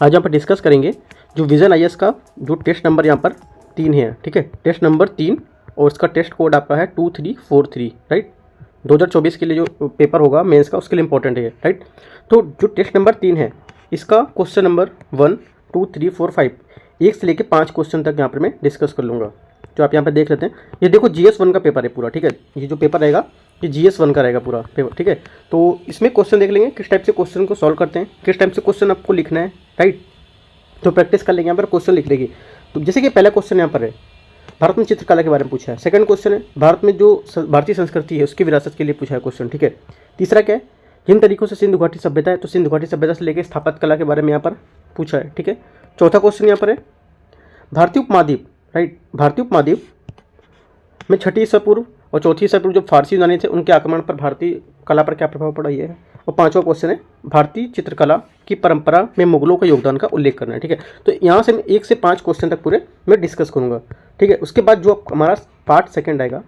आज यहाँ पर डिस्कस करेंगे जो विजन आईएएस का जो टेस्ट नंबर यहाँ पर 3 है, ठीक है, टेस्ट नंबर 3 और इसका टेस्ट कोड आपका है 2343, राइट। 2024 के लिए जो पेपर होगा मेंस का उसके लिए इंपॉर्टेंट है, राइट। तो जो टेस्ट नंबर 3 है इसका क्वेश्चन नंबर 1, 2, 3, 4, 5 1 से लेकर 5 क्वेश्चन तक यहाँ पर मैं डिस्कस कर लूँगा। जो आप यहाँ पर देख लेते हैं, ये देखो GS1 का पेपर है पूरा, ठीक है। ये जो पेपर रहेगा ये GS1 का रहेगा पूरा पेपर, ठीक है। तो इसमें क्वेश्चन देख लेंगे किस टाइप से क्वेश्चन को सॉल्व करते हैं, किस टाइप से क्वेश्चन आपको लिखना है, राइट। तो प्रैक्टिस कर लेंगे यहाँ पर, क्वेश्चन लिख लेंगे। तो जैसे कि पहला क्वेश्चन यहाँ पर है, भारत में चित्रकला के बारे में पूछा है। सेकंड क्वेश्चन है, भारत में जो भारतीय संस्कृति है उसकी विरासत के लिए पूछा है क्वेश्चन, ठीक है। तीसरा क्या है, जिन तरीकों से सिंधु घाटी सभ्यता है, तो सिंधु घाटी सभ्यता से लेकर स्थापत्य कला के बारे में यहाँ पर पूछा है, ठीक है। चौथा क्वेश्चन यहाँ पर है, भारतीय उपमहाद्वीप, राइट, भारतीय उपमहाद्वीप में छठी ईसा पूर्व और चौथी ईसा पूर्व जो फारसी यूनानी थे उनके आक्रमण पर भारतीय कला पर क्या प्रभाव पड़ा, ये है। और पांचवा क्वेश्चन है, भारतीय चित्रकला की परंपरा में मुगलों का योगदान का उल्लेख करना है, ठीक है। तो यहाँ से मैं 1 से 5 क्वेश्चन तक पूरे मैं डिस्कस करूँगा, ठीक है। उसके बाद जो हमारा पार्ट सेकंड आएगा,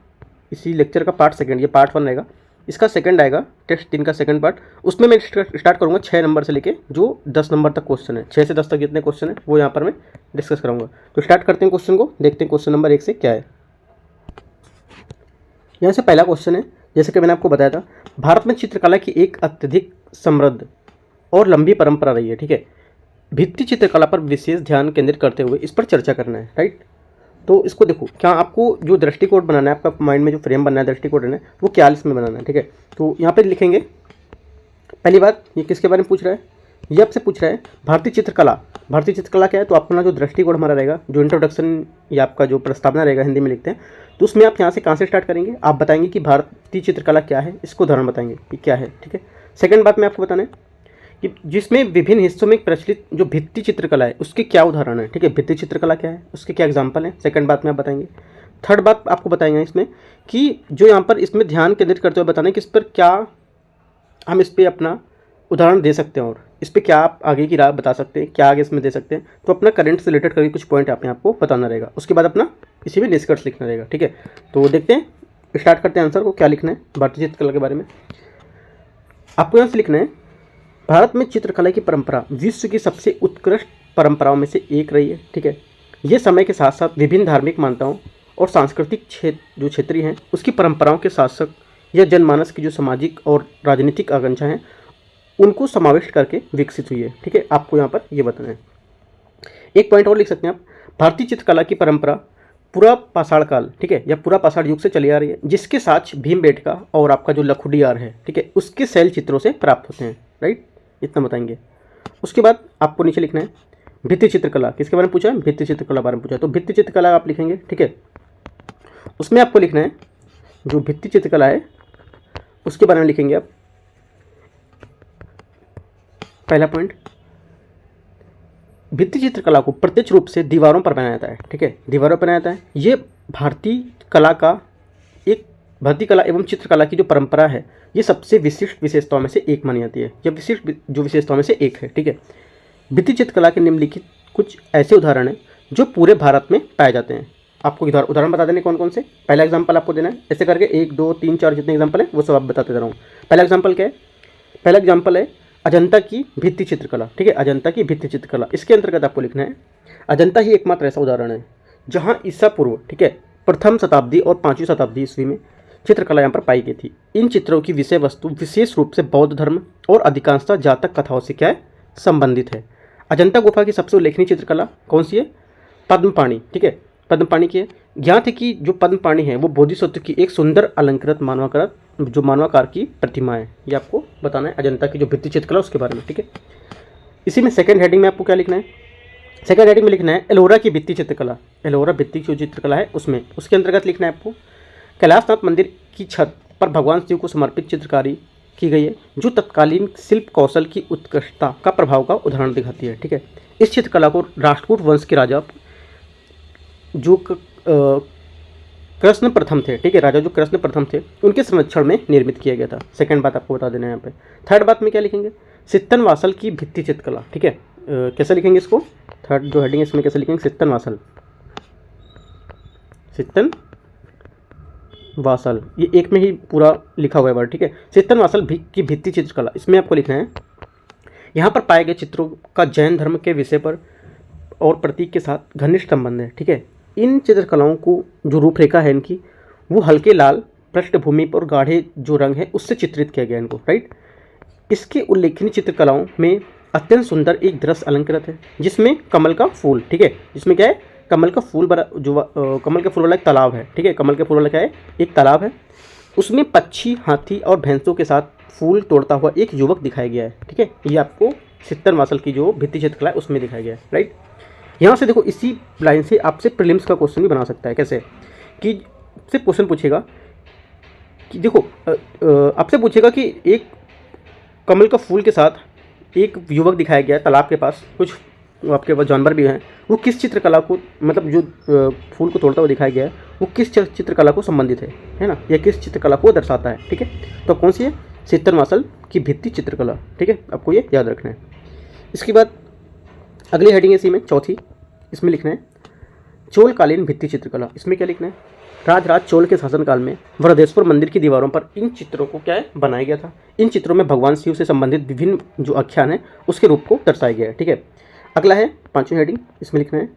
इसी लेक्चर का पार्ट सेकंड, ये पार्ट 1 रहेगा, इसका सेकंड आएगा टेस्ट 3 का सेकंड पार्ट। उसमें मैं स्टार्ट करूँगा 6 नंबर से लेके जो 10 नंबर तक क्वेश्चन है, 6 से 10 तक जितने क्वेश्चन है वो यहाँ पर मैं डिस्कस कराऊंगा। तो स्टार्ट करते हैं क्वेश्चन को, देखते हैं क्वेश्चन नंबर 1 से क्या है। यहाँ से पहला क्वेश्चन है, जैसे कि मैंने आपको बताया था, भारत में चित्रकला की एक अत्यधिक समृद्ध और लंबी परंपरा रही है, ठीक है। भित्ति चित्रकला पर विशेष ध्यान केंद्रित करते हुए इस पर चर्चा करना है, राइट। तो इसको देखो, क्या आपको जो दृष्टिकोण बनाना है, आपका माइंड में जो फ्रेम बनना है, दृष्टिकोण है वो क्या इसमें बनाना है, ठीक है। तो यहाँ पे लिखेंगे, पहली बात ये किसके बारे में पूछ रहा है, ये आपसे पूछ रहा है भारतीय चित्रकला। भारतीय चित्रकला क्या है, तो अपना जो दृष्टिकोण हमारा रहेगा, जो इंट्रोडक्शन या आपका जो प्रस्तावना रहेगा हिंदी में लिखते हैं, तो उसमें आप यहाँ से कहाँ से स्टार्ट करेंगे, आप बताएंगे कि भारतीय चित्रकला क्या है, इसको उदाहरण बताएंगे कि क्या है, ठीक है। सेकंड बात मैं आपको बताना है कि जिसमें विभिन्न हिस्सों में प्रचलित जो भित्ति चित्रकला है उसके क्या उदाहरण है, ठीक है। भित्ति चित्रकला क्या है, उसके क्या एग्जाम्पल है, सेकंड बात में आप बताएंगे। थर्ड बात आपको बताएंगे इसमें कि जो यहाँ पर इसमें ध्यान केंद्रित करते हुए बताना है कि इस पर क्या हम इस पर अपना उदाहरण दे सकते हैं और इस पर क्या आप आगे की राह बता सकते हैं, क्या आगे इसमें दे सकते हैं। तो अपना करंट से रिलेटेड करके कुछ पॉइंट आपको बताना रहेगा, उसके बाद अपना इसी में निष्कर्ष लिखना रहेगा, ठीक है। तो देखते हैं, स्टार्ट करते हैं आंसर को, क्या लिखना है भारतीय चित्रकला के बारे में। आपको यहाँ से लिखना है, भारत में चित्रकला की परंपरा विश्व की सबसे उत्कृष्ट परंपराओं में से एक रही है, ठीक है। ये समय के साथ साथ विभिन्न धार्मिक मान्यताओं और सांस्कृतिक जो क्षेत्रीय हैं उसकी परंपराओं के साथ साथ यह जनमानस की जो सामाजिक और राजनीतिक आकांक्षा हैं उनको समाविष्ट करके विकसित हुई है, ठीक है। आपको यहाँ पर ये बताना है। एक पॉइंट और लिख सकते हैं आप, भारतीय चित्रकला की परंपरा पूरा पाषाण काल, ठीक है, या पूरा पाषाण युग से चली आ रही है, जिसके साक्ष्य भीमबेटका और आपका जो लखुडियार है, ठीक है, उसके शैल चित्रों से प्राप्त होते हैं, राइट, इतना बताएंगे। उसके बाद आपको नीचे लिखना है भित्ति चित्रकला, किसके बारे में पूछा है, भित्ति चित्रकला बारे में पूछा है। तो भित्ति चित्रकला आप लिखेंगे, ठीक है। उसमें आपको लिखना है जो भित्ति चित्रकला है उसके बारे में लिखेंगे आप। पहला पॉइंट, भित्ति चित्रकला को प्रत्यक्ष रूप से दीवारों पर बनाया जाता है, ठीक है, दीवारों पर बनाया जाता है। ये भारतीय कला एवं चित्रकला की जो परंपरा है ये सबसे विशिष्ट विशेषताओं में से एक मानी जाती है, यह विशिष्ट जो विशेषताओं में से एक है, ठीक है। भित्ति चित्रकला के निम्नलिखित कुछ ऐसे उदाहरण हैं जो पूरे भारत में पाए जाते हैं। आपको उदाहरण बता देने कौन कौन से, पहला एग्जाम्पल आपको देना है, ऐसे करके 1, 2, 3, 4 जितने एग्जाम्पल है वो सब आप बताते जा रहा हूँ। पहला एग्जाम्पल क्या है, पहला एग्जाम्पल है अजंता की भित्ति चित्रकला, ठीक है, अजंता की भित्ति चित्रकला। इसके अंतर्गत आपको लिखना है, अजंता ही एकमात्र ऐसा उदाहरण है जहाँ ईसा पूर्व, ठीक है, 1वीं शताब्दी और 5वीं शताब्दी ईस्वी में चित्रकला यहाँ पर पाई गई थी। इन चित्रों की विषय वस्तु विशेष रूप से बौद्ध धर्म और अधिकांशतः जातक कथाओं से क्या है, संबंधित है। अजंता गुफा की सबसे उल्लेखनीय चित्रकला कौन सी है, पद्मपाणि, ठीक है, पद्मपाणि की है। ज्ञात है कि जो पद्मपाणि है वो बोधिसत्व की एक सुंदर अलंकृत मानवाकार की प्रतिमा है। ये आपको बताना है अजंता की जो भित्ति चित्रकला उसके बारे में, ठीक है। इसी में सेकंड हेडिंग में आपको क्या लिखना है, सेकंड हेडिंग में लिखना है एलोरा की भित्ति चित्रकला, एलोरा भित्ति की जो चित्रकला है उसमें, उसके अंतर्गत लिखना है आपको कैलाशनाथ मंदिर की छत पर भगवान शिव को समर्पित चित्रकारी की गई है जो तत्कालीन शिल्प कौशल की उत्कृष्टता का प्रभाव का उदाहरण दिखाती है, ठीक है। इस चित्रकला को राष्ट्रकूट वंश के राजा जो कृष्ण प्रथम थे, ठीक है, राजा जो कृष्ण प्रथम थे उनके संरक्षण में निर्मित किया गया था। सेकंड बात आपको बता देना है यहाँ पे। थर्ड बात में क्या लिखेंगे, सित्तनवासल की भित्ति चित्रकला, ठीक है, कैसे लिखेंगे इसको, थर्ड जो हेडिंग है इसमें कैसे लिखेंगे, सित्तनवासल, सित्तनवासल, ये एक में ही पूरा लिखा हुआ है वर्ड, ठीक है। सित्तनवासल की भित्ति चित्रकला, इसमें आपको लिखना है यहाँ पर पाए गए चित्रों का जैन धर्म के विषय पर और प्रतीक के साथ घनिष्ठ संबंध है, ठीक है। इन चित्रकलाओं को जो रूपरेखा है इनकी, वो हल्के लाल पृष्ठभूमि पर गाढ़े जो रंग है उससे चित्रित किया गया इनको, राइट। इसके उल्लेखनीय चित्रकलाओं में अत्यंत सुंदर एक दृश्य अलंकृत है जिसमें कमल का फूल, ठीक है, जिसमें क्या है, कमल का फूल बड़ा जो कमल के फूल वाला एक तालाब है, ठीक है, कमल के फूल वाला क्या है, एक तालाब है, उसमें पक्षी, हाथी और भैंसों के साथ फूल तोड़ता हुआ एक युवक दिखाया गया है, ठीक है। ये आपको सित्तर मासल की जो भित्ति चित्रकला है उसमें दिखाया गया है, राइट। यहाँ से देखो, इसी लाइन से आपसे प्रीलिम्स का क्वेश्चन भी बना सकता है। कैसे कि सिर्फ क्वेश्चन पूछेगा कि देखो आपसे पूछेगा कि एक कमल का फूल के साथ एक युवक दिखाया गया है तालाब के पास, कुछ आपके पास जानवर भी हैं, वो किस चित्रकला को, मतलब जो फूल को तोड़ता हुआ दिखाया गया है वो किस चित्रकला को संबंधित है ना, या किस चित्रकला को दर्शाता है, ठीक है। तो कौन सी है, सित्तर मासल की भित्ति चित्रकला, ठीक है, आपको ये याद रखना है। इसके बाद अगली हेडिंग है इसी में चौथी, इसमें लिखना है चोलकालीन भित्ति चित्रकला। इसमें क्या लिखना है, राजराज चोल के शासनकाल में बृहदेश्वर मंदिर की दीवारों पर इन चित्रों को क्या है, बनाया गया था। इन चित्रों में भगवान शिव से संबंधित विभिन्न जो आख्यान है उसके रूप को दर्शाया गया है, ठीक है। अगला है पांचवी हेडिंग, इसमें लिखना है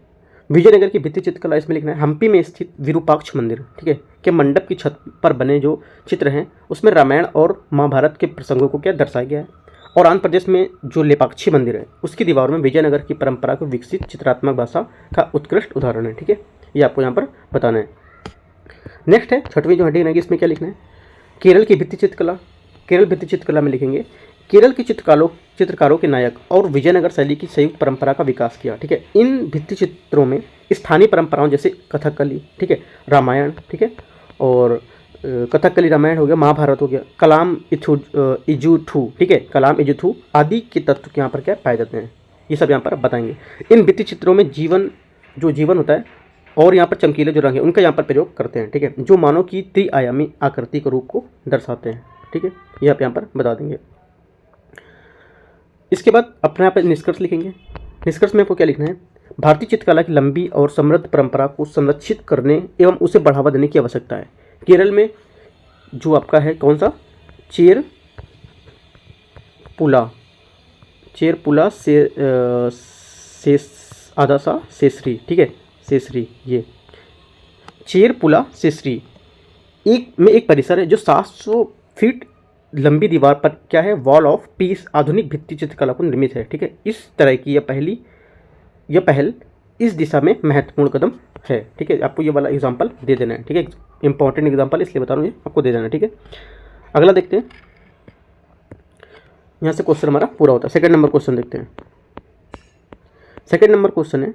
विजयनगर की भित्ति चित्रकला। इसमें लिखना है हम्पी में स्थित विरूपाक्ष मंदिर, ठीक है, के मंडप की छत पर बने जो चित्र हैं उसमें रामायण और महाभारत के प्रसंगों को क्या दर्शाया गया है। और आंध्र प्रदेश में जो लेपाक्षी मंदिर है उसकी दीवारों में विजयनगर की परंपरा को विकसित चित्रात्मक भाषा का उत्कृष्ट उदाहरण है, ठीक है, ये आपको यहाँ पर बताना है। नेक्स्ट है छठवीं जो हेडिंग रहेगी, इसमें क्या लिखना है केरल की भित्ति चित्रकला। केरल भित्ति चित्रकला में लिखेंगे केरल के चित्रकारों के नायक और विजयनगर शैली की संयुक्त परंपरा का विकास किया, ठीक है। इन भित्ति चित्रों में स्थानीय परंपराओं जैसे कथकली, ठीक है, रामायण, ठीक है, और कथकली रामायण हो गया, महाभारत हो गया, कलाम इजुथू, ठीक है, कलाम इजुथू आदि के तत्व यहाँ पर क्या पाए जाते हैं, ये सब यहाँ पर बताएंगे। इन भित्ति चित्रों में जीवन होता है और यहाँ पर चमकीले जो रंग है उनका यहाँ पर प्रयोग करते हैं, ठीक है, जो मानव की त्रिआयामी आकृति के रूप को दर्शाते हैं, ठीक है, ये आप यहाँ पर बता देंगे। इसके बाद अपने यहाँ पर निष्कर्ष लिखेंगे। निष्कर्ष में आपको क्या लिखना है, भारतीय चित्रकला की लंबी और समृद्ध परंपरा को संरक्षित करने एवं उसे बढ़ावा देने की आवश्यकता है। केरल में जो आपका है कौन सा, चेर पुला से आधा सा सेसरी, ठीक है, सेसरी, ये चेरपुला सेसरी एक परिसर है जो 700 फीट लंबी दीवार पर क्या है, वॉल ऑफ पीस आधुनिक भित्ति चित्रकला को निर्मित है, ठीक है। इस तरह की यह पहल इस दिशा में महत्वपूर्ण कदम है, ठीक है। आपको ये वाला एग्जांपल दे देना है, ठीक है, इंपॉर्टेंट एग्जांपल इसलिए बता रहा हूँ, ये आपको दे देना है, ठीक है। अगला देखते हैं, यहाँ से क्वेश्चन हमारा पूरा होता है। सेकंड नंबर क्वेश्चन देखते हैं। सेकंड नंबर क्वेश्चन है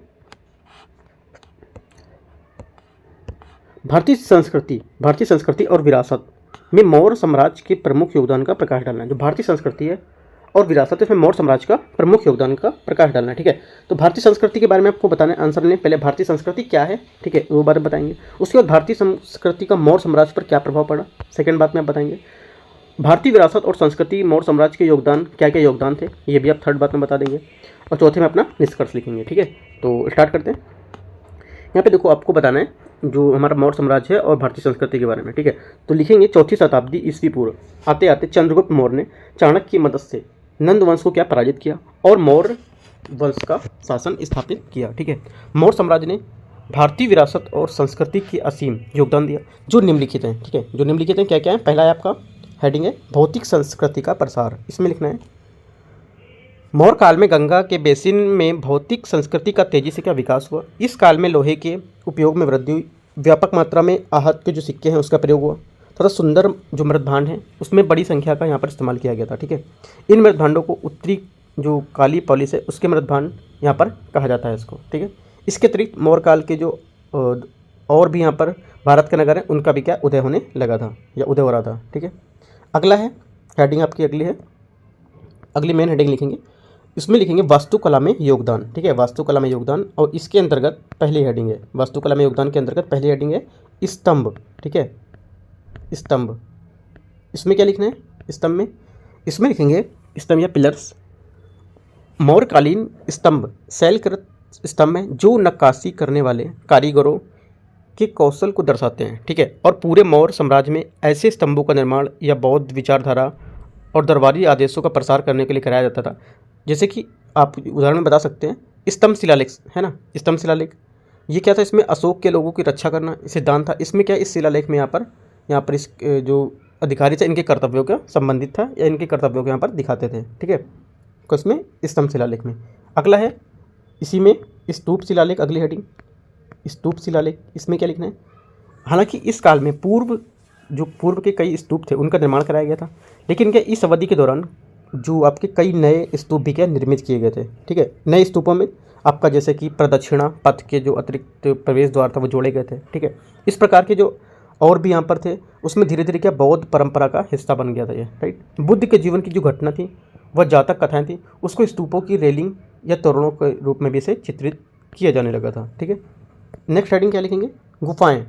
भारतीय संस्कृति और विरासत में मौर्य साम्राज्य के प्रमुख योगदान का प्रकाश डालना है। जो भारतीय संस्कृति है और विरासत है इसमें मौर्य साम्राज्य का प्रमुख योगदान का प्रकाश डालना है, ठीक है। तो भारतीय संस्कृति के बारे में आपको बताना है आंसर ने, पहले भारतीय संस्कृति क्या है, ठीक है, वो बारे में बताएंगे। उसके बाद भारतीय संस्कृति का मौर्य साम्राज्य पर क्या प्रभाव पड़ा, सेकंड बात में आप बताएंगे। भारतीय विरासत और संस्कृति मौर्य साम्राज्य के योगदान, क्या क्या योगदान थे, ये भी आप थर्ड बात में बता देंगे। और चौथे में अपना निष्कर्ष लिखेंगे, ठीक है। तो स्टार्ट करते हैं। यहाँ पे देखो आपको बताना है जो हमारा मौर्य साम्राज्य है और भारतीय संस्कृति के बारे में, ठीक है। तो लिखेंगे 4वीं शताब्दी ईस्वी पूर्व आते आते चंद्रगुप्त मौर्य ने चाणक्य की मदद से नंद वंश को क्या पराजित किया और मौर्य वंश का शासन स्थापित किया, ठीक है। मौर्य साम्राज्य ने भारतीय विरासत और संस्कृति की असीम योगदान दिया जो निम्नलिखित हैं, ठीक है। जो निम्नलिखित हैं क्या क्या है, पहला है आपका हेडिंग है भौतिक संस्कृति का प्रसार। इसमें लिखना है मौर्य काल में गंगा के बेसिन में भौतिक संस्कृति का तेजी से क्या विकास हुआ। इस काल में लोहे के उपयोग में वृद्धि हुई, व्यापक मात्रा में आहत के जो सिक्के हैं उसका प्रयोग हुआ तथा सुंदर जो मृदभांड हैं उसमें बड़ी संख्या का यहाँ पर इस्तेमाल किया गया था, ठीक है। इन मृदभांडों को उत्तरी जो काली पॉलिस है उसके मृदभांड यहाँ पर कहा जाता है इसको, ठीक है। इसके अतिरिक्त मौर्य काल के जो और भी यहाँ पर भारत के नगर हैं उनका भी क्या उदय होने लगा था या उदय हो रहा था, ठीक है। अगला है हेडिंग आपकी अगली है, अगली मेन हेडिंग लिखेंगे, इसमें लिखेंगे वास्तुकला में योगदान, ठीक है, वास्तुकला में योगदान। और इसके अंतर्गत पहली हेडिंग है वास्तुकला में योगदान के अंतर्गत पहली हेडिंग है स्तंभ, ठीक है, स्तंभ। इसमें क्या लिखना है स्तंभ में, इसमें लिखेंगे स्तंभ या पिलर्स मौर्यकालीन स्तंभ शैलकृत स्तंभ में जो नक्काशी करने वाले कारीगरों के कौशल को दर्शाते हैं, ठीक है। और पूरे मौर्य साम्राज्य में ऐसे स्तंभों का निर्माण या बौद्ध विचारधारा और दरबारी आदेशों का प्रसार करने के लिए कराया जाता था जैसे कि आप उदाहरण में बता सकते हैं स्तंभ शिलालेख है ना, स्तंभ शिलालेख ये क्या था, इसमें अशोक के लोगों की रक्षा करना सिद्धांत था। इसमें क्या इस शिलालेख में यहाँ पर इस जो अधिकारी थे इनके कर्तव्यों का संबंधित था या इनके कर्तव्यों को यहाँ पर दिखाते थे, ठीक है। तो इसमें स्तंभ शिलालेख में। अगला है इसी में स्तूप शिलालेख, अगली हेडिंग स्तूप शिलालेख। इसमें क्या लिखना है, हालांकि इस काल में पूर्व के कई स्तूप थे उनका निर्माण कराया गया था, लेकिन क्या इस अवधि के दौरान जो आपके कई नए स्तूप भी क्या निर्मित किए गए थे, ठीक है। नए स्तूपों में आपका जैसे कि प्रदक्षिणा पथ के जो अतिरिक्त प्रवेश द्वार था वो जोड़े गए थे, ठीक है। इस प्रकार के जो और भी यहाँ पर थे उसमें धीरे धीरे क्या बौद्ध परंपरा का हिस्सा बन गया था ये, राइट। बुद्ध के जीवन की जो घटना थी वह जातक कथाएं थी, उसको स्तूपों की रेलिंग या तोरणों के रूप में भी इसे चित्रित किया जाने लगा था, ठीक है। नेक्स्ट हेडिंग क्या लिखेंगे, गुफाएं।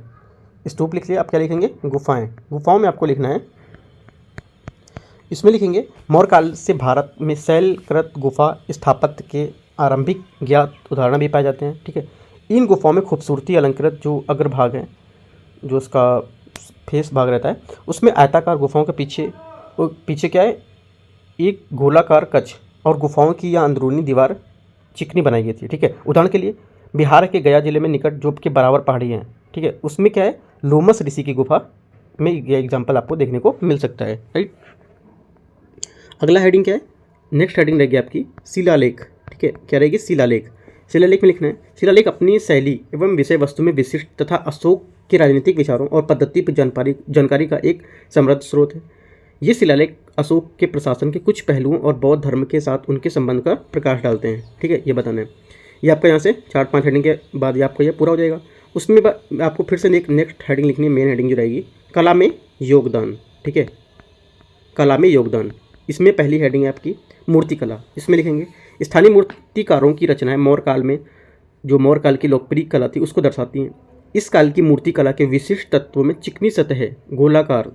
स्तूप लिख लिया, आप क्या लिखेंगे, गुफाएं। गुफाओं में आपको लिखना है, इसमें लिखेंगे मौर्य काल से भारत में शैलकृत गुफा स्थापत्य के आरंभिक ज्ञात उदाहरण भी पाए जाते हैं, ठीक है। इन गुफाओं में खूबसूरती अलंकृत जो अग्रभाग है, जो उसका फेस भाग रहता है, उसमें आयताकार गुफाओं के पीछे क्या है, एक गोलाकार कक्ष और गुफाओं की यह अंदरूनी दीवार चिकनी बनाई गई थी, ठीक है। उदाहरण के लिए बिहार के गया जिले में निकट जो के बराबर पहाड़ी हैं, ठीक है, उसमें क्या है लोमस ऋषि की गुफा में यह एग्जाम्पल आपको देखने को मिल सकता है, राइट। अगला हेडिंग क्या है, नेक्स्ट हेडिंग रहेगी आपकी शिलालेख, ठीक है। क्या रहेगी, शिलालेख। शिलालेख में लिखना है, शिलालेख अपनी शैली एवं विषय वस्तु में विशिष्ट तथा अशोक के राजनीतिक विचारों और पद्धति पर जानकारी का एक समृद्ध स्रोत है। ये शिलालेख अशोक के प्रशासन के कुछ पहलुओं और बौद्ध धर्म के साथ उनके संबंध का प्रकाश डालते हैं, ठीक है। ये बताना है, ये आपका यहाँ से 4-5 हेडिंग के बाद ये आपका ये पूरा हो जाएगा। उसमें आपको फिर से एक नेक्स्ट हेडिंग लिखनी है, मेन हेडिंग जो रहेगी कला में योगदान, ठीक है। कला में योगदान, इसमें पहली हेडिंग है आपकी मूर्ति कला। इसमें लिखेंगे स्थानीय मूर्तिकारों की रचनाएं मौर्य काल में जो मौर्य काल की लोकप्रिय कला थी उसको दर्शाती हैं। इस काल की मूर्ति कला के विशिष्ट तत्वों में चिकनी सतह, गोलाकार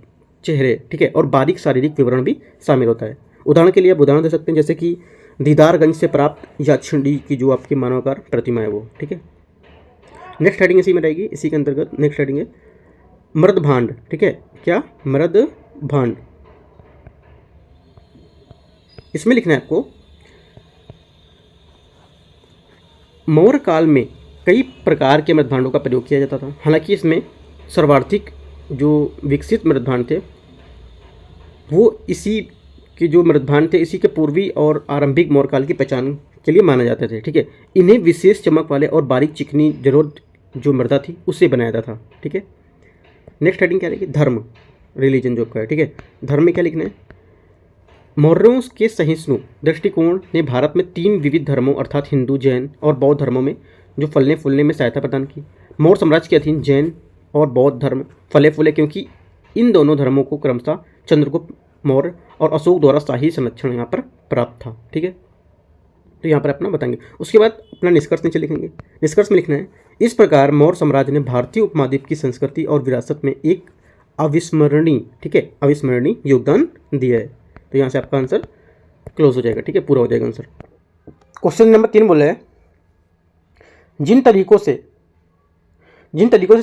चेहरे, ठीक है, और बारीक शारीरिक विवरण भी शामिल होता है। उदाहरण के लिए आप उदाहरण दे सकते हैं जैसे कि दीदारगंज से प्राप्त याक्षिणी की जो आपकी मानवाकार प्रतिमा है वो, ठीक है। नेक्स्ट हेडिंग इसी में रहेगी, इसी के अंतर्गत नेक्स्ट हेडिंग है मृदभांड, ठीक है। क्या, मृदभांड। इसमें लिखना है आपको मौर्य काल में कई प्रकार के मृदभांडों का प्रयोग किया जाता था। हालांकि इसमें सर्वाधिक जो विकसित मृदभांड थे वो इसी के जो मृदभांड थे इसी के पूर्वी और आरंभिक मौर्य काल की पहचान के लिए माने जाते थे, ठीक है। इन्हें विशेष चमक वाले और बारीक चिकनी जरूरत जो मृदा थी उससे बनाया जाता था, ठीक है। नेक्स्ट हेडिंग क्या रहेगी, धर्म, रिलीजन जो आपका है, ठीक है। धर्म में क्या लिखना है, मौर्यों के सहिष्णु दृष्टिकोण ने भारत में 3 विविध धर्मों अर्थात हिंदू, जैन और बौद्ध धर्मों में जो फलने फूलने में सहायता प्रदान की। मौर्य साम्राज्य के अधीन जैन और बौद्ध धर्म फले फूले क्योंकि इन दोनों धर्मों को क्रमशः चंद्रगुप्त मौर्य और अशोक द्वारा शाही संरक्षण यहाँ पर प्राप्त था, ठीक है। तो यहाँ पर अपना बताएंगे, उसके बाद अपना निष्कर्ष नीचे लिखेंगे। निष्कर्ष में लिखना है, इस प्रकार मौर्य साम्राज्य ने भारतीय उपमहाद्वीप की संस्कृति और विरासत में एक अविस्मरणीय, ठीक है, अविस्मरणीय योगदान दिया है। तो यहाँ से आपका आंसर क्लोज हो जाएगा, ठीक है, पूरा हो जाएगा आंसर। क्वेश्चन नंबर 3 बोले हैं, जिन तरीकों से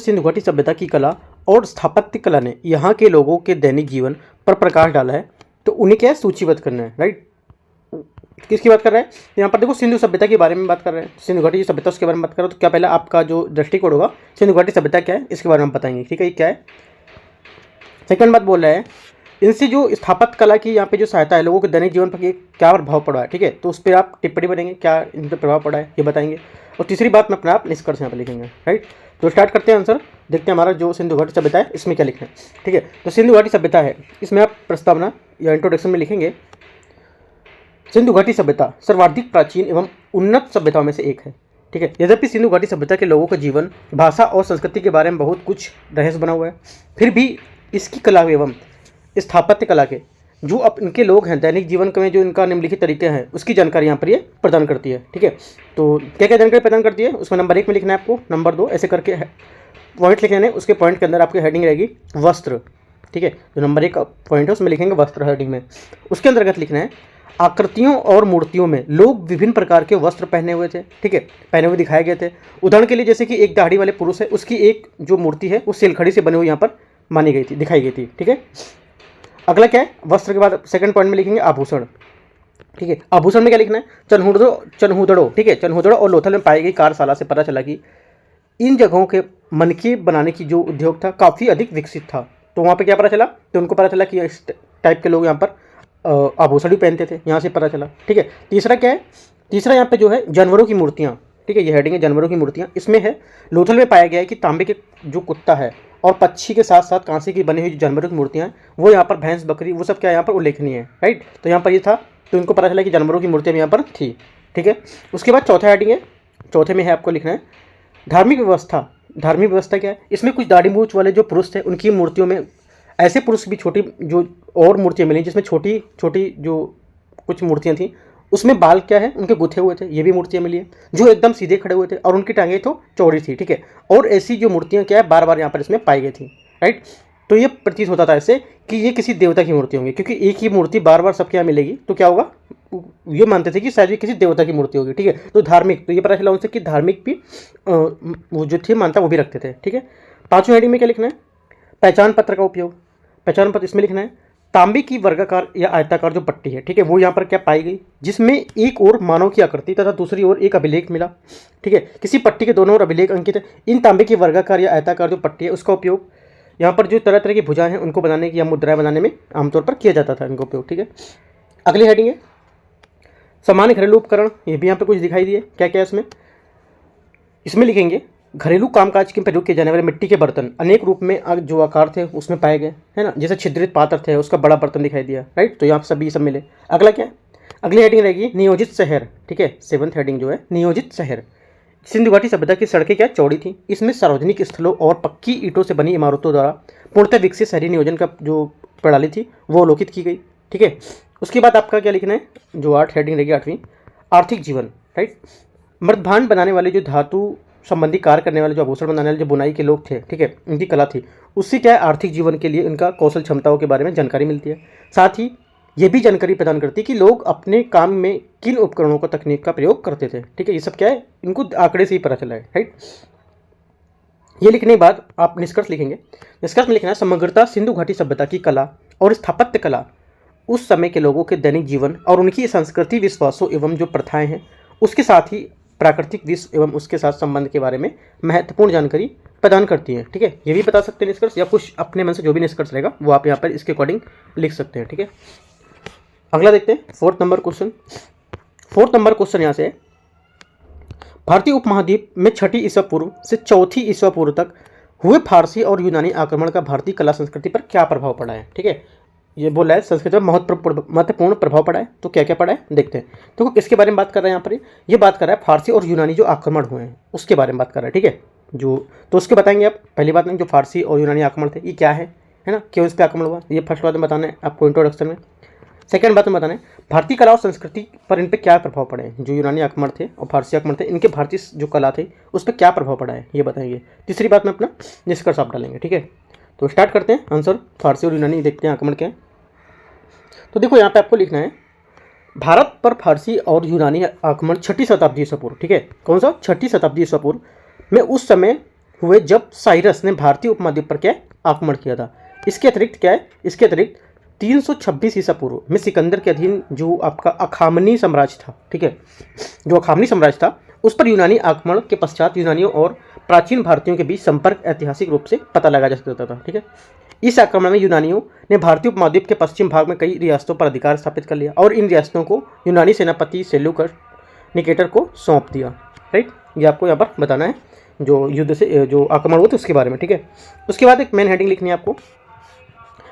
सिंधु घाटी सभ्यता की कला और स्थापत्य कला ने यहाँ के लोगों के दैनिक जीवन पर प्रकाश डाला है तो उन्हें क्या है सूचीबद्ध करना है, राइट। किसकी बात कर रहे हैं, यहाँ पर देखो सिंधु सभ्यता के बारे में बात कर रहे हैं, सिंधु घाटी सभ्यता उसके बारे में बात कर रहे हो। तो क्या पहले आपका जो दृष्टिकोण होगा सिंधु घाटी सभ्यता क्या है इसके बारे में बताएंगे, ठीक है, क्या है। सेकंड बात बोल रहे हैं, इनसे जो स्थापत्य कला की यहाँ पे जो सहायता है लोगों के दैनिक जीवन पर क्या प्रभाव पड़ा है, ठीक है, तो उस पर आप टिप्पणी बनेंगे, क्या इन पर प्रभाव पड़ा है ये बताएंगे। और तीसरी बात में अपना आप निष्कर्ष यहाँ पर लिखेंगे, राइट। तो स्टार्ट करते हैं आंसर, देखते हैं हमारा जो सिंधु घाटी सभ्यता है इसमें क्या लिखना है, ठीक है। तो सिंधु घाटी सभ्यता है, इसमें आप प्रस्तावना या इंट्रोडक्शन में लिखेंगे, सिंधु घाटी सभ्यता सर्वाधिक प्राचीन एवं उन्नत सभ्यताओं में से एक है, ठीक है। यद्यपि सिंधु घाटी सभ्यता के लोगों का जीवन, भाषा और संस्कृति के बारे में बहुत कुछ रहस्य बना हुआ है, फिर भी इसकी कला एवं स्थापत्य कला के जो अब इनके लोग हैं दैनिक जीवन में जो इनका निम्नलिखित तरीके हैं उसकी जानकारी यहाँ पर ये प्रदान करती है, ठीक है। तो क्या क्या जानकारी प्रदान करती है उसमें नंबर 1 में लिखना है आपको, नंबर 2 ऐसे करके पॉइंट लिखे हैं, उसके पॉइंट के अंदर आपकी हेडिंग रहेगी वस्त्र, ठीक है। जो नंबर 1 पॉइंट है उसमें लिखेंगे वस्त्र हेडिंग में। उसके अंतर्गत लिखना है आकृतियों और मूर्तियों में लोग विभिन्न प्रकार के वस्त्र पहने हुए थे, ठीक है, पहने हुए दिखाए गए थे। उदाहरण के लिए जैसे कि एक दाढ़ी वाले पुरुष है उसकी एक जो मूर्ति है वो सिलखड़ी से बनी हुई यहाँ पर मानी गई थी, दिखाई गई थी, ठीक है। अगला क्या है, वस्त्र के बाद सेकंड पॉइंट में लिखेंगे आभूषण, ठीक है। आभूषण में क्या लिखना है, चनहुदड़ो, ठीक है, चनहुदड़ो और लोथल में पाई गई कार्यशाला से पता चला कि इन जगहों के मनकी बनाने की जो उद्योग था काफ़ी अधिक विकसित था। तो वहाँ पे क्या पता चला, तो उनको पता चला कि इस टाइप के लोग यहाँ पर आभूषण भी पहनते थे, यहाँ से पता चला। ठीक है। तीसरा क्या है, तीसरा यहाँ पे जो है जानवरों की मूर्तियाँ, ठीक है, ये हेडिंग है जानवरों की मूर्तियाँ। इसमें है लोथल में पाया गया है कि तांबे के जो कुत्ता है और पक्षी के साथ साथ कांसे की बनी हुई जो जानवरों की मूर्तियाँ हैं वो यहाँ पर भैंस बकरी वो सब क्या यहाँ पर उल्लेखनीय है, राइट। तो यहाँ पर ये था, तो इनको पता चला कि जानवरों की मूर्तियाँ यहाँ पर थी। ठीक है। उसके बाद चौथा हेडिंग है, चौथे में है आपको लिखना है धार्मिक व्यवस्था। धार्मिक व्यवस्था क्या है, इसमें कुछ दाढ़ी मूछ वाले जो पुरुष थे उनकी मूर्तियों में ऐसे पुरुष भी छोटी जो और मूर्तियाँ मिली जिसमें छोटी छोटी जो कुछ मूर्तियाँ थी उसमें बाल क्या है उनके गुथे हुए थे, ये भी मूर्तियाँ मिली है। जो एकदम सीधे खड़े हुए थे और उनकी टांगें तो चौड़ी थी, ठीक है। और ऐसी जो मूर्तियाँ क्या है बार बार यहाँ पर इसमें पाई गई थी, राइट। तो ये प्रतीत होता था इससे कि ये किसी देवता की मूर्ति होंगी, क्योंकि एक ही मूर्ति बार बार सबके यहाँ मिलेगी तो क्या होगा, ये मानते थे कि शायद ये किसी देवता की मूर्ति होगी, ठीक है। तो धार्मिक, तो ये पता चला उनसे कि धार्मिक भी वो जो थे मानता वो भी रखते थे, ठीक है। पाँचवें हेडिंग में क्या लिखना है, पहचान पत्र का उपयोग। पहचान पत्र इसमें लिखना है तांबे की वर्गाकार या आयताकार जो पट्टी है, ठीक है, वो यहाँ पर क्या पाई गई जिसमें एक ओर मानव की आकृति तथा दूसरी ओर एक अभिलेख मिला, ठीक है। किसी पट्टी के दोनों ओर अभिलेख अंकित है। इन तांबे की वर्गाकार या आयताकार जो पट्टी है उसका उपयोग यहाँ पर जो तरह तरह की भुजाएं हैं उनको बनाने की या मुद्राएं बनाने में आमतौर पर किया जाता था इनका उपयोग, ठीक है। अगली हेडिंग है सामान्य घरेलू उपकरण। ये भी यहाँ पे कुछ दिखाई दिए, क्या क्या है इसमें, इसमें लिखेंगे घरेलू कामकाज के प्रयोग किए जाने वाले मिट्टी के बर्तन अनेक रूप में जो आकार थे उसमें पाए गए, है ना। जैसे छिद्रित पात्र थे उसका बड़ा बर्तन दिखाई दिया, राइट। तो यहाँ सभी सब मिले। अगला क्या है, अगली हेडिंग रहेगी नियोजित शहर, ठीक है। 7th हेडिंग जो है नियोजित शहर। सिंधु घाटी सभ्यता की सड़कें क्या चौड़ी थी, इसमें सार्वजनिक स्थलों और पक्की ईंटों से बनी इमारतों द्वारा पूर्णतः विकसित शहरी नियोजन का जो प्रणाली थी वो अवलोकित की गई, ठीक है। उसके बाद आपका क्या लिखना है, जो 8 हेडिंग रहेगी 8वीं, आर्थिक जीवन, राइट। मृदभांड बनाने वाले जो धातु संबंधी कार्य करने वाले जो आभूषण बनाने वाले जो बुनाई के लोग थे, ठीक है, उनकी कला थी, उससे क्या है आर्थिक जीवन के लिए इनका कौशल क्षमताओं के बारे में जानकारी मिलती है। साथ ही ये भी जानकारी प्रदान करती है कि लोग अपने काम में किन उपकरणों को तकनीक का प्रयोग करते थे, ठीक है। ये सब क्या है इनको आंकड़े से ही पता चला है, राइट। ये लिखने के बाद आप निष्कर्ष लिखेंगे। निष्कर्ष में लिखना है समग्रता सिंधु घाटी सभ्यता की कला और स्थापत्य कला उस समय के लोगों के दैनिक जीवन और उनकी संस्कृति विश्वासों एवं जो प्रथाएं हैं उसके साथ ही प्राकृतिक विश्व एवं उसके साथ संबंध के बारे में महत्वपूर्ण जानकारी प्रदान करती है, ठीक है। ये भी बता सकते हैं निष्कर्ष, या कुछ अपने मन से जो भी निष्कर्ष रहेगा वो आप यहाँ पर इसके अकॉर्डिंग लिख सकते हैं, ठीक है। अगला देखते हैं 4th number question. 4th number question यहाँ से है भारतीय उपमहाद्वीप में 6ठी ईसा पूर्व से 4थी ईसा पूर्व तक हुए फारसी और यूनानी आक्रमण का भारतीय कला संस्कृति पर क्या प्रभाव पड़ा है, ठीक है। ये बोला है संस्कृति में महत्वपूर्ण प्रभाव पड़ा है, तो क्या क्या पड़ा है देखते हैं। तो किसके बारे में बात कर रहे हैं यहाँ पर, ये बात कर रहा है फारसी और यूनानी जो आक्रमण हुए हैं उसके बारे में बात कर रहा है, ठीक है। जो तो उसके बताएंगे आप। पहली बात नहीं, जो फारसी और यूनानी आक्रमण थे ये क्या है ना, क्यों इस पर आक्रमण हुआ, ये फर्स्ट बात में बताना है आपको इंट्रोडक्शन में। सेकंड बात में बताना है भारतीय कला और संस्कृति पर इन पर क्या प्रभाव पड़े हैं, जो यूनानी आक्रमण थे और फारसी आक्रमण थे इनके भारतीय जो कला थे उस पर क्या प्रभाव पड़ा है ये बताएंगे। तीसरी बात में अपना निष्कर्ष आप डालेंगे, ठीक है। तो स्टार्ट करते हैं आंसर, फारसी और यूनानी देखते हैं आक्रमण क्या है। तो देखो यहाँ पे आपको लिखना है भारत पर फारसी और यूनानी आक्रमण 6ठी शताब्दी ईसा पूर्व, ठीक है। कौन सा 6ठी शताब्दी ईसा पूर्व में उस समय हुए जब साइरस ने भारतीय उपमहाद्वीप पर क्या आक्रमण किया था। इसके अतिरिक्त क्या है, इसके अतिरिक्त 326 ईसा पूर्व में सिकंदर के अधीन जो आपका अखामनी साम्राज्य था, ठीक है, जो अखामनी साम्राज्य था उस पर यूनानी आक्रमण के पश्चात यूनानियों और प्राचीन भारतीयों के बीच संपर्क ऐतिहासिक रूप से पता लगा जा सकता था, ठीक है। इस आक्रमण में यूनानियों ने भारतीय उपमहाद्वीप के पश्चिम भाग में कई रियासतों पर अधिकार स्थापित कर लिया और इन रियासतों को यूनानी सेनापति सेल्यूकस निकेटर को सौंप दिया, राइट। ये आपको यहाँ पर बताना है जो युद्ध से जो आक्रमण हुआ था उसके बारे में, ठीक है। उसके बाद एक मेन हेडिंग लिखनी है आपको।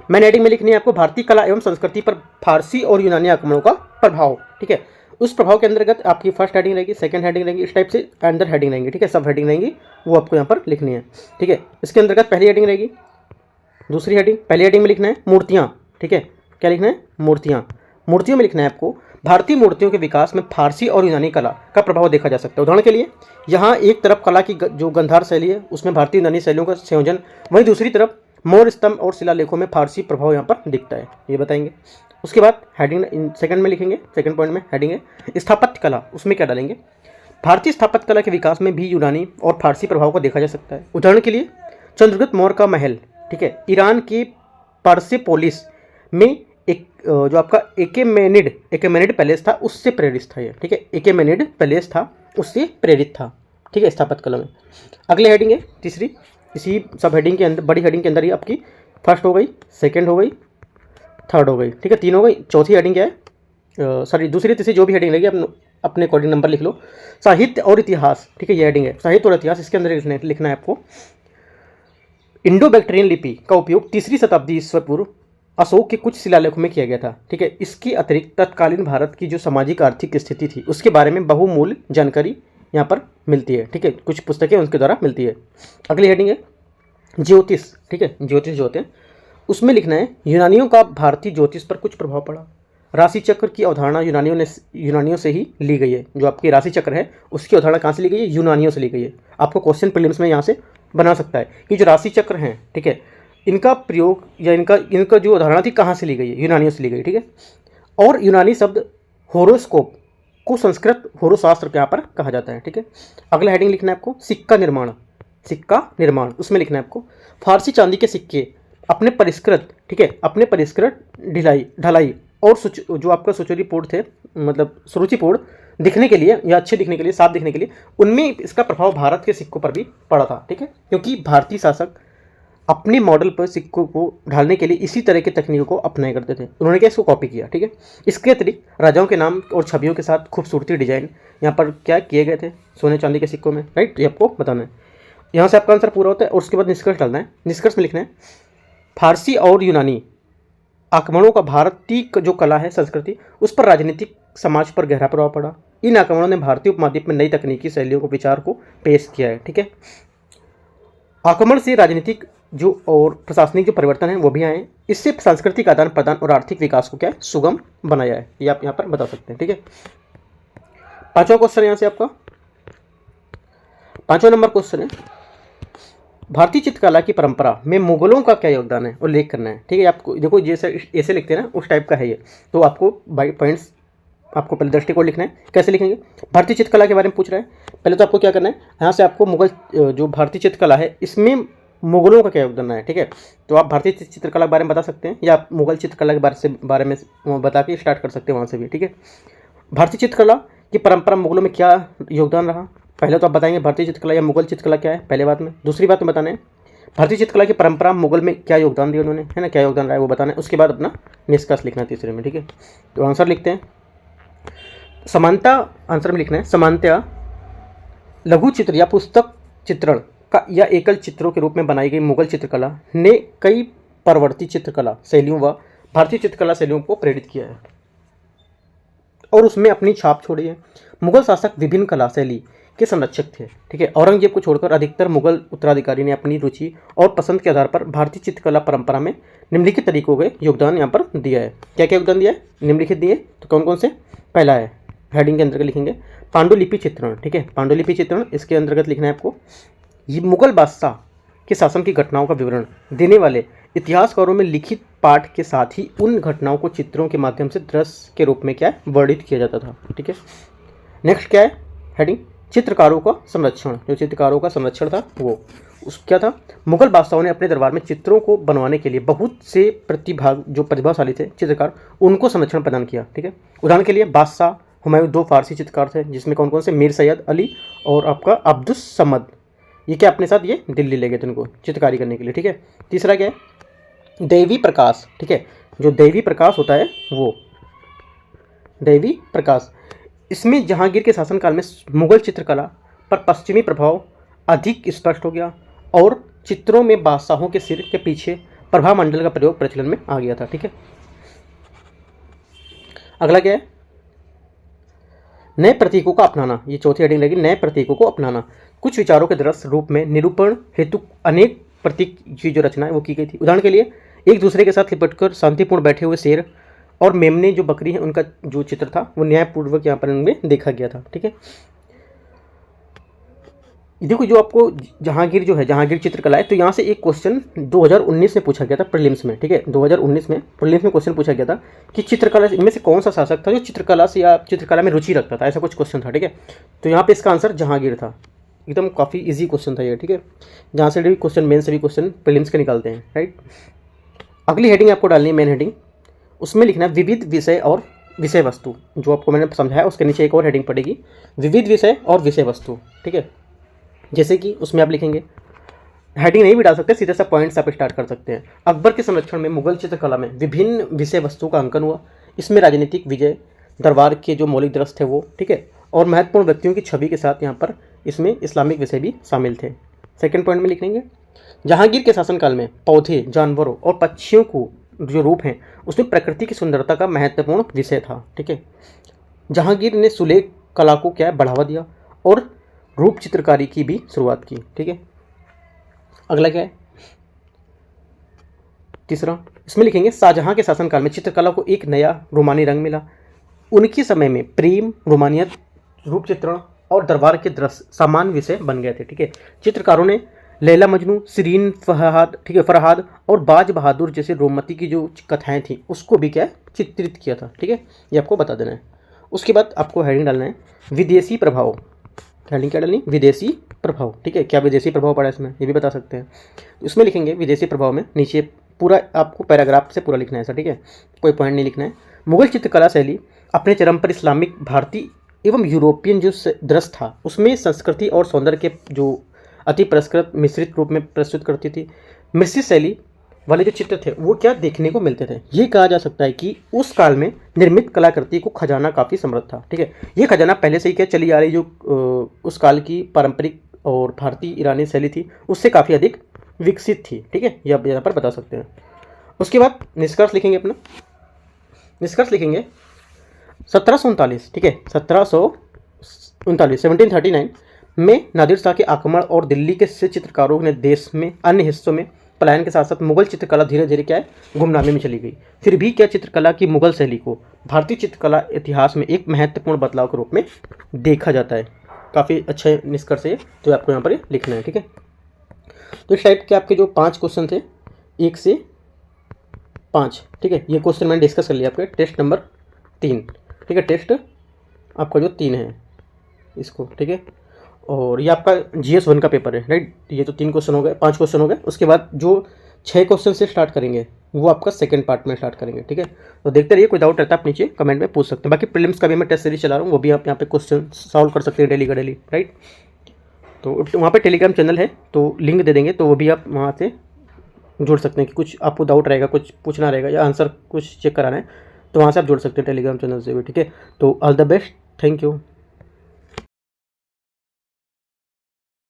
मेन हेडिंग में लिखनी है आपको भारतीय कला एवं संस्कृति पर फारसी और यूनानी आक्रमणों का प्रभाव, ठीक है। उस प्रभाव के अंतर्गत आपकी फर्स्ट हेडिंग रहेगी, सेकंड हेडिंग रहेगी, इस टाइप से अंदर हेडिंग रहेंगी, ठीक है, सब हेडिंग रहेंगी वो आपको यहाँ पर लिखनी है, ठीक है। इसके अंतर्गत पहली हेडिंग रहेगी, दूसरी हेडिंग, पहली हेडिंग में लिखना है मूर्तियाँ, ठीक है, क्या लिखना है मूर्तियाँ। मूर्तियों में लिखना है आपको भारतीय मूर्तियों के विकास में फारसी और यूनानी कला का प्रभाव देखा जा सकता है। उदाहरण के लिए यहाँ एक तरफ कला की जो गंधार शैली है उसमें भारतीय यूनानी शैलियों का संयोजन, वहीं दूसरी तरफ मौर्य स्तंभ और शिलालेखों में फारसी प्रभाव यहाँ पर दिखता है, ये बताएंगे। उसके बाद हेडिंग सेकंड में लिखेंगे, सेकंड पॉइंट में हेडिंग है स्थापत्य कला, उसमें क्या डालेंगे भारतीय स्थापत्य कला के विकास में भी यूनानी और फारसी प्रभाव को देखा जा सकता है। उदाहरण के लिए चंद्रगुप्त मौर्य का महल, ठीक है, ईरान के परसेपोलिस में एक जो आपका एकेमेनिड पैलेस था उससे प्रेरित था ये, ठीक है। एकेमेनिड पैलेस था उससे प्रेरित था, ठीक है, स्थापत्य कला में। अगली हेडिंग है तीसरी, इसी सब हेडिंग के अंदर, बड़ी हेडिंग के अंदर ही आपकी फर्स्ट हो गई, सेकंड हो गई, थर्ड हो गई, ठीक है, 3 हो गई। चौथी हेडिंग क्या है, सॉरी दूसरी तीसरी जो भी हेडिंग लगी अपने अकॉर्डिंग नंबर लिख लो। साहित्य और इतिहास, ठीक है, ये हेडिंग है साहित्य और इतिहास। इसके अंदर लिखना है आपको, इंडो बैक्ट्रियन लिपि का उपयोग 3री शताब्दी ईस्वी पूर्व अशोक के कुछ शिलालेखों में किया गया था, ठीक है। इसके अतिरिक्त तत्कालीन भारत की जो सामाजिक आर्थिक स्थिति थी उसके बारे में बहुमूल्य जानकारी यहाँ पर मिलती है, ठीक है, कुछ पुस्तकें उनके द्वारा मिलती है। अगली हेडिंग है ज्योतिष, ठीक है, ज्योतिष जो होते हैं उसमें लिखना है यूनानियों का भारतीय ज्योतिष पर कुछ प्रभाव पड़ा। राशि चक्र की अवधारणा यूनानियों से ही ली गई है। जो आपकी राशि चक्र है उसकी अवधारणा कहाँ से ली गई है, यूनानियों से ली गई है। आपको क्वेश्चन प्रीलिम्स में यहाँ से बना सकता है कि जो राशि चक्र हैं, ठीक है, इनका प्रयोग या इनका जो अवधारणा थी कहाँ से ली गई है, यूनानियों से ली गई, ठीक है। और यूनानी शब्द होरोस्कोप को संस्कृत होरोशास्त्र यहाँ पर कहा जाता है, ठीक है। अगला हेडिंग लिखना है आपको सिक्का निर्माण, उसमें लिखना है आपको फारसी चांदी के सिक्के अपने परिष्कृत, ठीक है, अपने परिष्कृत ढलाई और जो आपका सुरुचिपूर्ण थे, मतलब सुरुचिपूर्ण दिखने के लिए या अच्छे दिखने के लिए, साफ दिखने के लिए, उनमें इसका प्रभाव भारत के सिक्कों पर भी पड़ा था, ठीक है। क्योंकि भारतीय शासक अपने मॉडल पर सिक्कों को ढालने के लिए इसी तरह की तकनीकों को अपनाया करते थे। उन्होंने क्या इसको कॉपी किया, ठीक है। इसके अतिरिक्त राजाओं के नाम और छवियों के साथ खूबसूरती डिजाइन यहाँ पर क्या किए गए थे सोने चांदी के सिक्कों में, राइट। ये आपको बताना है। यहाँ से आपका आंसर पूरा होता है और उसके बाद निष्कर्ष डालना है। निष्कर्ष में लिखना है फारसी और यूनानी आक्रमणों का भारतीय जो कला है, संस्कृति, उस पर राजनीतिक समाज पर गहरा प्रभाव पड़ा। इन आक्रमणों ने भारतीय उपमहाद्वीप में नई तकनीकी शैलियों को, विचार को पेश किया है, ठीक है। आक्रमण से राजनीतिक जो और प्रशासनिक जो परिवर्तन है वो भी आए। इससे सांस्कृतिक आदान प्रदान और आर्थिक विकास को क्या है, सुगम बनाया है। ये आप यहाँ पर बता सकते हैं, ठीक है। 5वां क्वेश्चन यहाँ से आपका 5वां नंबर क्वेश्चन है भारतीय चित्रकला की परंपरा में मुगलों का क्या योगदान है, उल्लेख करना है, ठीक है। आपको देखो जैसे ऐसे लिखते हैं ना, उस टाइप का है ये। तो आपको बाई पॉइंट्स आपको पहले दृष्टिकोण लिखना है। कैसे लिखेंगे, भारतीय चित्रकला के बारे में पूछ रहा है। पहले तो आपको क्या करना है, यहाँ से आपको मुगल जो भारतीय चित्रकला है इसमें मुगलों का क्या योगदान है, ठीक है। तो आप भारतीय चित्रकला के बारे में बता सकते हैं या आप मुगल चित्रकला के बारे में बता के स्टार्ट कर सकते हैं वहाँ से भी, ठीक है। भारतीय चित्रकला की परंपरा मुगलों में क्या योगदान रहा, पहले तो आप बताएंगे भारतीय चित्रकला या मुगल चित्रकला क्या है, पहले बात में। दूसरी बात में बताना है भारतीय चित्रकला की परंपरा मुगल में क्या योगदान दिया उन्होंने, है ना, क्या योगदान रहा है वो बताना है। उसके बाद अपना निष्कर्ष लिखना है तीसरे में, ठीक है। तो आंसर लिखते हैं समानता, आंसर में लिखना है समानतया लघु चित्र या पुस्तक चित्रण का या एकल चित्रों के रूप में बनाई गई मुगल चित्रकला ने कई परवर्ती चित्रकला शैलियों व भारतीय चित्रकला शैलियों को प्रेरित किया है और उसमें अपनी छाप छोड़ी है। मुगल शासक विभिन्न कला शैली के संरक्षक थे, ठीक है। औरंगजेब को छोड़कर अधिकतर मुगल उत्तराधिकारी ने अपनी रुचि और पसंद के आधार पर भारतीय चित्रकला परंपरा में निम्नलिखित तरीकों के योगदान यहाँ पर दिया है। क्या क्या योगदान दिया है, निम्नलिखित दिए, तो कौन कौन से, पहला है हेडिंग के अंतर्गत लिखेंगे पांडुलिपि चित्रण, ठीक है, पांडुलिपि चित्रण। इसके अंतर्गत लिखना है आपको ये मुगल बादशाह के शासन की घटनाओं का विवरण देने वाले इतिहासकारों में लिखित पाठ के साथ ही उन घटनाओं को चित्रों के माध्यम से दृश्य के रूप में क्या है वर्णित किया जाता था, ठीक है। नेक्स्ट क्या है हेडिंग चित्रकारों का संरक्षण, जो चित्रकारों का संरक्षण था वो उस क्या था, मुगल बादशाहों ने अपने दरबार में चित्रों को बनवाने के लिए बहुत से प्रतिभाशाली थे चित्रकार, उनको संरक्षण प्रदान किया, ठीक है। उदाहरण के लिए बादशाह हुमायूं 2 फारसी चित्रकार थे जिसमें कौन कौन से, मीर सैयद अली और आपका अब्दुस समद, ये क्या अपने साथ ये दिल्ली ले गए थे उनको चित्रकारी करने के लिए, ठीक है। तीसरा क्या है दैवी प्रकाश, ठीक है, जो दैवी प्रकाश होता है वो दैवी प्रकाश, इसमें जहांगीर के शासनकाल में मुगल चित्रकला पर पश्चिमी प्रभाव अधिक स्पष्ट हो गया और चित्रों में बादशाहों के सिर के पीछे प्रभामंडल का प्रयोग प्रचलन में आ गया था, ठीक है। अगला क्या है नए प्रतीकों का अपनाना, ये चौथी हेडिंग लगी, नए प्रतीकों को अपनाना। कुछ विचारों के दृश्य रूप में निरूपण हेतु अनेक प्रतीक की जो रचना है वो की गई थी। उदाहरण के लिए एक दूसरे के साथ लिपटकर शांतिपूर्ण बैठे हुए शेर और मेमने जो बकरी है उनका जो चित्र था वो न्यायपूर्वक यहाँ पर इनमें देखा गया था, ठीक है। देखो जो आपको जहांगीर जो है जहांगीर चित्रकला है, तो यहाँ से एक क्वेश्चन 2019 में पूछा गया था प्रीलिम्स में, ठीक है। 2019 में प्रीलिम्स में क्वेश्चन पूछा गया था कि चित्रकला इनमें से कौन सा शासक था जो चित्रकला से या चित्रकला में रुचि रखता था, ऐसा कुछ क्वेश्चन था, ठीक है। तो यहाँ पे इसका आंसर जहांगीर था, एकदम काफ़ी इजी क्वेश्चन था ये, ठीक है। जहाँ से भी क्वेश्चन मेन से भी क्वेश्चन प्रीलिम्स के निकालते हैं, राइट। अगली हेडिंग आपको डालनी है मेन हेडिंग, उसमें लिखना है विविध विषय और विषय वस्तु। जो आपको मैंने समझाया उसके नीचे एक और हेडिंग पड़ेगी, विविध विषय और विषय वस्तु, ठीक है। जैसे कि उसमें आप लिखेंगे, हेडिंग नहीं भी डाल सकते, सीधे सा पॉइंट्स आप स्टार्ट कर सकते हैं। अकबर के संरक्षण में मुगल चित्रकला में विभिन्न विषय वस्तुओं का अंकन हुआ। इसमें राजनीतिक विजय, दरबार के जो मौलिक दृश्य थे वो, ठीक है, और महत्वपूर्ण व्यक्तियों की छवि के साथ यहाँ पर इसमें इस्लामिक विषय भी शामिल थे। सेकंड पॉइंट में लिख लेंगे, जहांगीर के शासनकाल में पौधे, जानवरों और पक्षियों को जो रूप हैं उसमें प्रकृति की सुंदरता का महत्वपूर्ण विषय था, ठीक है। जहांगीर ने सुलेख कला को क्या बढ़ावा दिया और रूप चित्रकारी की भी शुरुआत की, ठीक है। अगला क्या है, तीसरा, इसमें लिखेंगे शाहजहां के शासनकाल में चित्रकला को एक नया रोमानी रंग मिला। उनके समय में प्रेम, रोमानियत, रूप चित्रण और दरबार के दृश्य सामान्य विषय बन गए थे, ठीक है। चित्रकारों ने लैला मजनू, शिरीन फरहाद, ठीक है, फरहाद और बाज बहादुर जैसे रोमती की जो कथाएं थी उसको भी क्या चित्रित किया था, ठीक है। ये आपको बता देना है। उसके बाद आपको हेडिंग डालना है विदेशी प्रभाव। हेडिंग क्या डालनी, विदेशी प्रभाव, ठीक है। क्या विदेशी प्रभाव पड़ा इसमें, ये भी बता सकते हैं। इसमें लिखेंगे विदेशी प्रभाव में नीचे पूरा आपको पैराग्राफ से पूरा लिखना है ऐसा, ठीक है, कोई पॉइंट नहीं लिखना है। मुगल चित्रकला शैली अपने चरम पर इस्लामिक, भारतीय एवं यूरोपियन जो दृश्य था उसमें संस्कृति और सौंदर्य के जो अति परिष्कृत मिश्रित रूप में प्रस्तुत करती थी। मिश्रित शैली वाले जो चित्र थे वो क्या देखने को मिलते थे। ये कहा जा सकता है कि उस काल में निर्मित कलाकृति को खजाना काफ़ी समृद्ध था, ठीक है। ये खजाना पहले से ही क्या चली आ रही जो उस काल की पारंपरिक और भारतीय ईरानी शैली थी उससे काफ़ी अधिक विकसित थी, ठीक है। ये आप यहाँ पर बता सकते हैं। उसके बाद निष्कर्ष लिखेंगे, अपना निष्कर्ष लिखेंगे 1739, ठीक है, 1739 1739 में नादिर शाह के आक्रमण और दिल्ली के सिख चित्रकारों ने देश में अन्य हिस्सों में पलायन के साथ साथ मुगल चित्रकला धीरे धीरे क्या है गुमनामी में चली गई। फिर भी क्या चित्रकला की मुगल शैली को भारतीय चित्रकला इतिहास में एक महत्वपूर्ण बदलाव के रूप में देखा जाता है। काफ़ी अच्छा निष्कर्ष है तो आपको यहाँ पर लिखना है, ठीक है। तो इस टाइप के आपके जो 5 क्वेश्चन थे 1 से 5, ठीक है, ये क्वेश्चन मैंने डिस्कस कर लिया आपके टेस्ट नंबर 3, ठीक है, टेस्ट आपका जो 3 है इसको, ठीक है। और ये आपका GS 1 का पेपर है, राइट। ये तो 3 क्वेश्चन हो गए, 5 क्वेश्चन हो गए। उसके बाद जो 6 क्वेश्चन से स्टार्ट करेंगे वो आपका सेकंड पार्ट में स्टार्ट करेंगे, ठीक है। तो देखते रहिए, कोई डाउट रहता है आप नीचे कमेंट में पूछ सकते हैं। बाकी प्रीलिम्स का भी मैं टेस्ट सीरीज चला रहा हूँ, वो भी आप यहाँ पे क्वेश्चन सॉल्व कर सकते हैं डेली का डेली, राइट। तो वहाँ पे टेलीग्राम चैनल है तो लिंक दे देंगे, तो वो भी आप वहाँ से जुड़ सकते हैं कि कुछ आपको डाउट रहेगा, कुछ पूछना रहेगा या आंसर कुछ चेक कराना है तो वहाँ से आप जुड़ सकते हैं टेलीग्राम चैनल से भी, ठीक है। तो all the best, thank you.